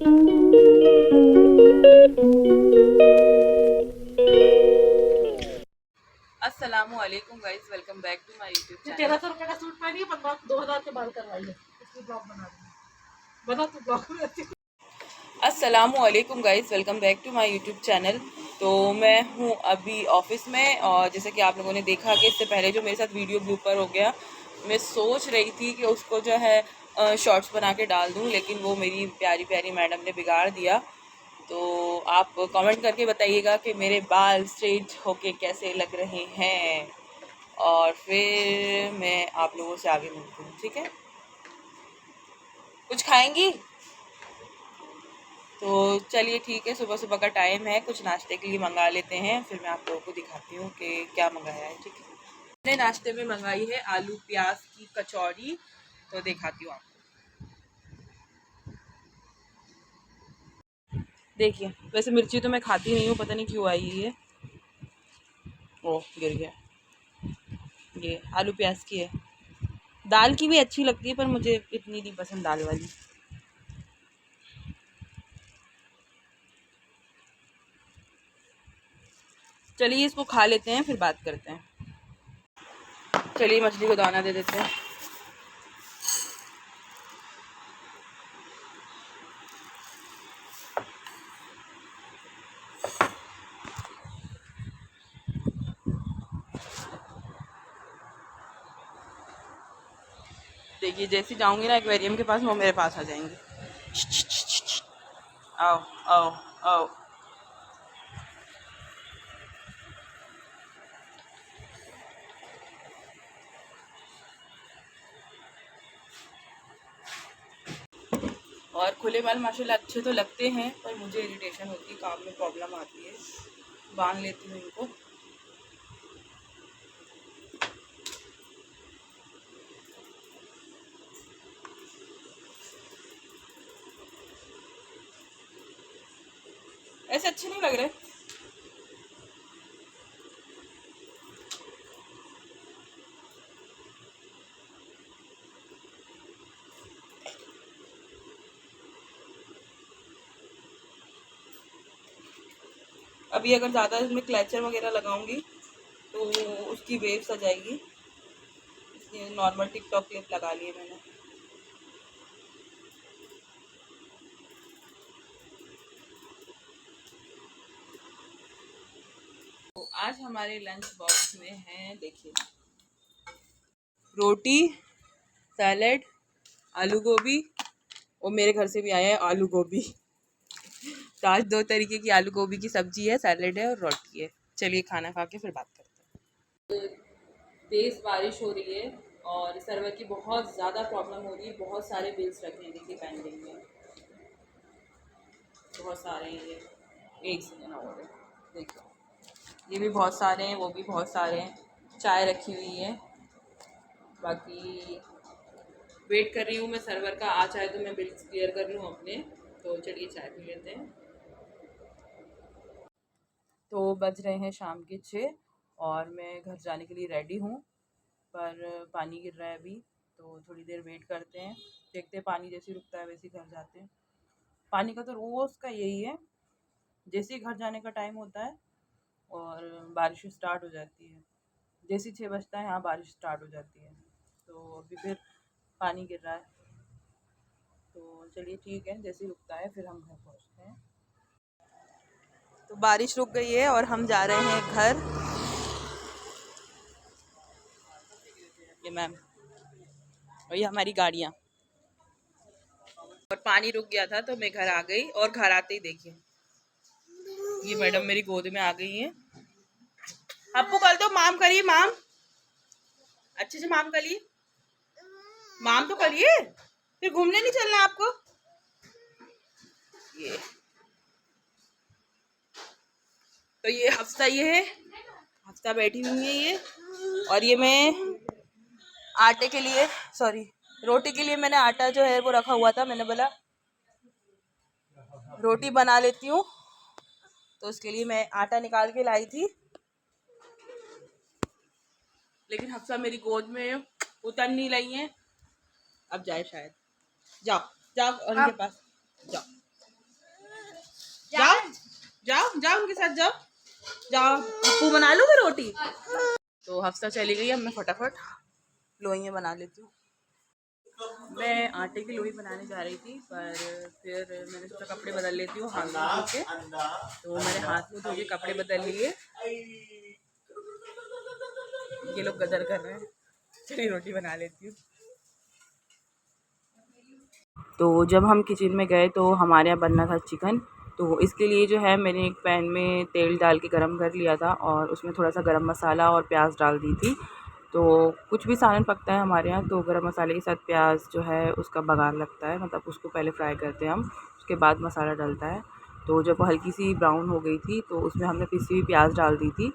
अस्सलामुअलैकुम guys, welcome back to my YouTube channel. 1300 रुपए का सूट पहनी है, 2000 के बाल करवाई है, इसकी ब्लॉग बना रही है। बना तू ब्लॉग में। अस्सलामुअलैकुम guys, welcome back to my YouTube channel. तो मैं हूँ अभी ऑफिस में, और जैसे कि आप लोगों ने देखा कि इससे पहले जो मेरे साथ वीडियो ब्लूपर हो गया, मैं सोच रही थी कि उसको जो है शॉर्ट्स बना के डाल दूँ, लेकिन वो मेरी प्यारी प्यारी मैडम ने बिगाड़ दिया। तो आप कमेंट करके बताइएगा कि मेरे बाल स्ट्रेट होके कैसे लग रहे हैं, और फिर मैं आप लोगों से आगे मिलती हूँ। ठीक है, कुछ खाएंगी? तो चलिए ठीक है, सुबह सुबह का टाइम है, कुछ नाश्ते के लिए मंगा लेते हैं, फिर मैं आप लोगों को दिखाती हूँ कि क्या मंगाया है। ठीक है, मैंने नाश्ते में मंगाई है आलू प्याज की कचौड़ी, तो दिखाती हूँ आपको। देखिए, वैसे मिर्ची तो मैं खाती नहीं हूँ, पता नहीं क्यों आई है ये। ओह, गिर गया। ये आलू प्याज की है। दाल की भी अच्छी लगती है, पर मुझे इतनी नहीं पसंद दाल वाली। चलिए इसको खा लेते हैं, फिर बात करते हैं। चलिए मछली को दाना दे देते हैं। देखिए, जैसे जाऊंगी ना एक्वेरियम के पास, वो मेरे पास आ जाएंगे। आओ आओ आओ। और खुले बाल माशाल्लाह अच्छे तो लगते हैं, पर मुझे इरिटेशन होती है, काम में प्रॉब्लम आती है। बांध लेती हूँ इनको। ऐसे अच्छे नहीं लग रहे। अभी अगर ज़्यादा इसमें क्लचर वगैरह लगाऊंगी तो उसकी वेव्स आ जाएगी, इसलिए नॉर्मल टिकटॉक क्लिप लगा लिए मैंने। तो आज हमारे लंच बॉक्स में है, देखिए, रोटी, सैलेड, आलू गोभी, और मेरे घर से भी आया है आलू गोभी। तो आज दो तरीके की आलू गोभी की सब्जी है, सैलेड है और रोटी है। चलिए खाना खा के फिर बात करते हैं। तेज़ बारिश हो रही है और सर्वर की बहुत ज़्यादा प्रॉब्लम हो रही है। बहुत सारे बिल्स रखे हैं, देखिए पेंडिंग में बहुत सारे हैं। ये एक सेकेंड और है, देखो, ये भी बहुत सारे हैं, वो भी बहुत सारे हैं। चाय रखी हुई है, बाकी वेट कर रही हूँ मैं सर्वर का आ जाए तो मैं बिल्स क्लियर कर लूँ अपने। तो चलिए चाय पी लेते हैं। तो बज रहे हैं शाम के 6 और मैं घर जाने के लिए रेडी हूँ, पर पानी गिर रहा है अभी, तो थोड़ी देर वेट करते हैं, देखते हैं पानी जैसे रुकता है वैसे ही घर जाते हैं। पानी का तो रोज़ का यही है, जैसे ही घर जाने का टाइम होता है और बारिश स्टार्ट हो जाती है, जैसे ही 6 बजता है यहाँ बारिश स्टार्ट हो जाती है। तो अभी फिर पानी गिर रहा है, तो चलिए ठीक है, जैसे ही रुकता है फिर हम घर पहुँचते हैं। तो बारिश रुक गई है और हम जा रहे हैं घर। ये मैम, और ये हमारी गाड़ियाँ। और पानी रुक गया था तो मैं घर आ गई, और घर आते ही देखिए ये मैडम मेरी गोद में आ गई हैं। आपको कल तो माम करिए, माम अच्छे से माम करिए, माम तो करिए, फिर घूमने नहीं चलना आपको। ये तो ये हफ्ता, ये है हफ्ता बैठी हुई है ये। और ये मैं आटे के लिए, सॉरी, रोटी के लिए मैंने आटा जो है वो रखा हुआ था, मैंने बोला रोटी बना लेती हूँ, तो उसके लिए मैं आटा निकाल के लाई थी, लेकिन हफ्सा मेरी गोद में उतर नहीं रही है। अब जाए शायद, जाओ जाओ और इनके पास जाओ। साथ जाओ जाओ, पप्पू बना लो मैं रोटी। तो हफ्सा चली गई, अब मैं फटाफट लोइयाँ बना लेती हूँ। मैं आटे की लोई बनाने जा रही थी, पर फिर मैंने सोचा कपड़े बदल लेती हूँ हाथ में धो के। तो मैंने हाथ में धो के कपड़े बदल लिए। ये लोग गदर कर रहे हैं, चलिए रोटी बना लेती हूँ। तो जब हम किचन में गए तो हमारे यहाँ बनना था चिकन। तो इसके लिए जो है मैंने एक पैन में तेल डाल के गरम कर लिया था और उसमें थोड़ा सा गरम मसाला और प्याज डाल दी थी। तो कुछ भी सालन पकता है हमारे यहाँ तो गरम मसाले के साथ प्याज जो है उसका बघार लगता है, मतलब उसको पहले फ्राई करते हैं हम, उसके बाद मसाला डलता है। तो जब वो हल्की सी ब्राउन हो गई थी तो उसमें हमने पिसी हुई प्याज डाल दी थी।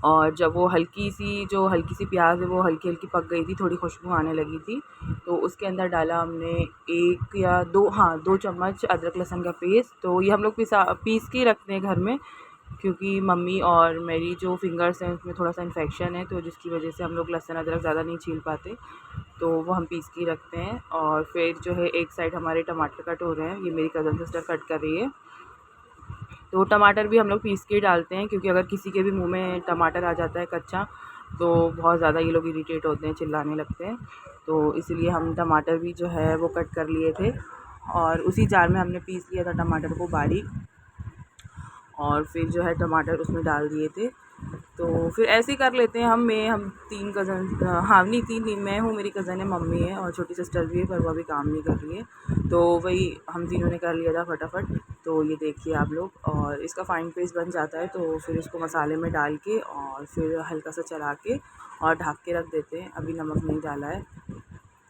और जब वो हल्की सी प्याज है वो हल्की पक गई थी, थोड़ी खुशबू आने लगी थी, तो उसके अंदर डाला हमने 1 या 2, हाँ 2 चम्मच अदरक लहसुन का पेस्ट। तो ये हम लोग पीस के रखते हैं घर में, क्योंकि मम्मी और मेरी जो फिंगर्स हैं उसमें थोड़ा सा इन्फेक्शन है, तो जिसकी वजह से हम लोग लहसुन अदरक ज़्यादा नहीं छील पाते, तो वो हम पीस के रखते हैं। और फिर जो है एक साइड हमारे टमाटर कट हो रहे हैं, ये मेरी कज़न सिस्टर कट कर रही है। तो टमाटर भी हम लोग पीस के डालते हैं, क्योंकि अगर किसी के भी मुंह में टमाटर आ जाता है कच्चा तो बहुत ज़्यादा ये लोग इरिटेट होते हैं, चिल्लाने लगते हैं। तो इसलिए हम टमाटर भी जो है वो कट कर लिए थे और उसी जार में हमने पीस लिया था टमाटर को बारीक, और फिर जो है टमाटर उसमें डाल दिए थे। तो फिर ऐसे ही कर लेते हैं हम 3 कज़न, हाँ नहीं 3 नहीं, मैं हूँ, मेरी कज़न है, मम्मी है और छोटी सिस्टर भी है, पर वो अभी काम नहीं कर रही है। तो वही हम तीनों ने कर लिया था फटाफट। तो ये देखिए आप लोग, और इसका फ़ाइन पेस्ट बन जाता है तो फिर इसको मसाले में डाल के और फिर हल्का सा चला के और ढक के रख देते हैं। अभी नमक नहीं डाला है,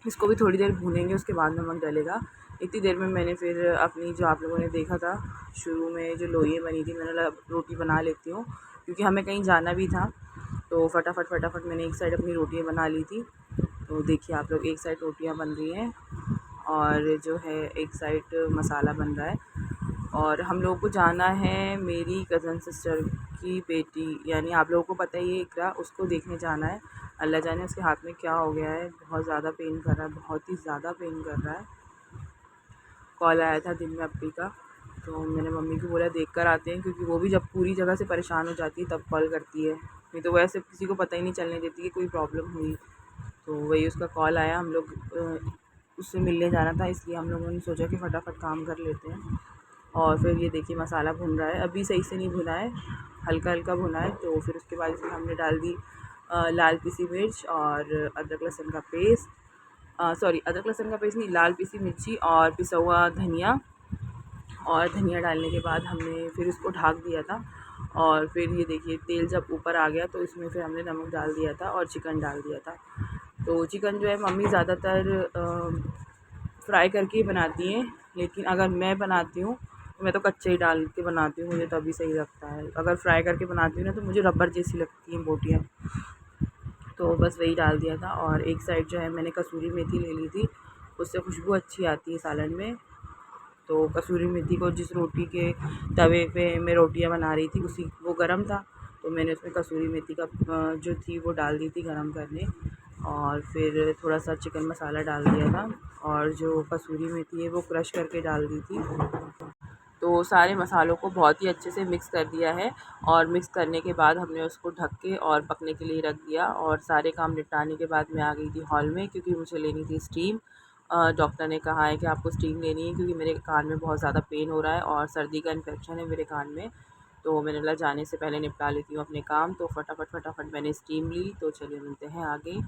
इसको भी थोड़ी देर भूनेंगे उसके बाद नमक डलेगा। इतनी देर में मैंने फिर अपनी जो आप लोगों ने देखा था शुरू में जो लोई बनी थी, मैंने रोटी बना लेती हूँ क्योंकि हमें कहीं जाना भी था। तो फटाफट मैंने एक साइड अपनी रोटियाँ बना ली थी। तो देखिए आप लोग, एक साइड रोटियाँ बन रही हैं और जो है एक साइड मसाला बन रहा है। और हम लोगों को जाना है मेरी कज़न सिस्टर की बेटी, यानी आप लोगों को पता ही है इकरा, उसको देखने जाना है। अल्लाह जाने उसके हाथ में क्या हो गया है, बहुत ज़्यादा पेन कर रहा है, बहुत ही ज़्यादा पेन कर रहा है। कॉल आया था दिन में अप्पी का, तो मैंने मम्मी को बोला देख कर आते हैं, क्योंकि वो भी जब पूरी जगह से परेशान हो जाती है तब कॉल करती है, नहीं तो वैसे किसी को पता ही नहीं चलने देती कि कोई प्रॉब्लम हुई। तो वही उसका कॉल आया, हम लोग उससे मिलने जाना था, इसलिए हम लोगों ने सोचा कि फटाफट काम कर लेते हैं। और फिर ये देखिए मसाला भुन रहा है, अभी सही से नहीं भुना है, हल्का हल्का भुना है। तो फिर उसके बाद इसमें हमने डाल दी लाल पिसी मिर्च और अदरक लहसुन का पेस्ट, सॉरी अदरक लहसुन का पेस्ट नहीं, लाल पिसी मिर्ची और पिसा हुआ धनिया। और धनिया डालने के बाद हमने फिर उसको ढक दिया था। और फिर ये देखिए तेल जब ऊपर आ गया तो इसमें फिर हमने नमक डाल दिया था और चिकन डाल दिया था। तो चिकन जो है मम्मी ज़्यादातर फ्राई करके ही बनाती हैं, लेकिन अगर मैं बनाती हूँ तो मैं तो कच्चे ही डाल के बनाती हूँ, मुझे तभी सही लगता है। अगर फ्राई करके बनाती हूँ ना तो मुझे रबर जैसी लगती हैं बोटियाँ। तो बस वही डाल दिया था। और एक साइड जो है मैंने कसूरी मेथी ले ली थी, उससे खुशबू अच्छी आती है सालन में। तो कसूरी मेथी को जिस रोटी के तवे पे मैं रोटियां बना रही थी उसी वो गरम था, तो मैंने उसमें कसूरी मेथी का जो थी वो डाल दी थी गरम करने। और फिर थोड़ा सा चिकन मसाला डाल दिया था और जो कसूरी मेथी है वो क्रश करके डाल दी थी। तो सारे मसालों को बहुत ही अच्छे से मिक्स कर दिया है। और मिक्स करने के बाद हमने उसको ढक के और पकने के लिए रख दिया। और सारे काम निपटाने के बाद मैं आ गई थी हॉल में, क्योंकि मुझे लेनी थी स्टीम। डॉक्टर ने कहा है कि आपको स्टीम लेनी है, क्योंकि मेरे कान में बहुत ज़्यादा पेन हो रहा है और सर्दी का इन्फेक्शन है मेरे कान में। तो मैंने बोला जाने से पहले निपटा लेती हूँ अपने काम। तो फटाफट मैंने स्टीम ली। तो चलिए मिलते हैं आगे।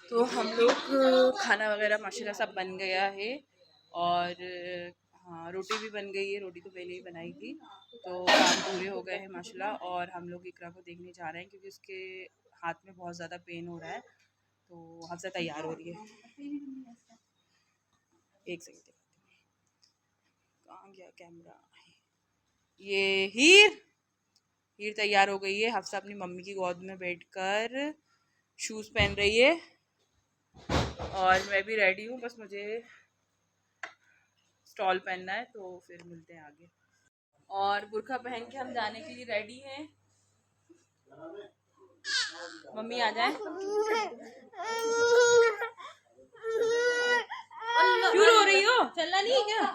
तो हम लोग खाना वगैरह माशाल्लाह सब बन गया है। और हाँ रोटी भी बन गई है, रोटी तो पहले ही बनाई थी। तो काम पूरे हो गए हैं माशाल्लाह। और हम लोग इकरा को देखने जा रहे हैं, क्योंकि उसके हाथ में बहुत ज़्यादा पेन हो रहा है। तो हफ्सा तैयार हो रही है, एक सेकंड, कहाँ गया कैमरा। ये हीर तैयार हो गई है। हफ्सा अपनी मम्मी की गोद में बैठकर शूज़ पहन रही है और मैं भी रेडी हूँ, बस मुझे स्टॉल पहनना है। तो फिर मिलते हैं आगे। और बुर्का पहन के हम जाने के लिए रेडी हैं। मम्मी आ जाए। क्यों रो रही हो, चलना नहीं है क्या?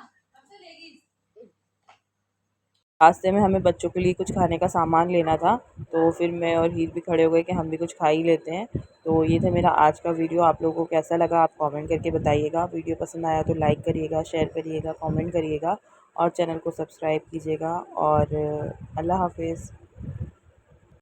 रास्ते में हमें बच्चों के लिए कुछ खाने का सामान लेना था, तो फिर मैं और हीर भी खड़े हो गए कि हम भी कुछ खा ही लेते हैं। तो ये था मेरा आज का वीडियो। आप लोगों को कैसा लगा आप कमेंट करके बताइएगा। वीडियो पसंद आया तो लाइक करिएगा, शेयर करिएगा, कमेंट करिएगा और चैनल को सब्सक्राइब कीजिएगा। और अल्लाह हाफिज़।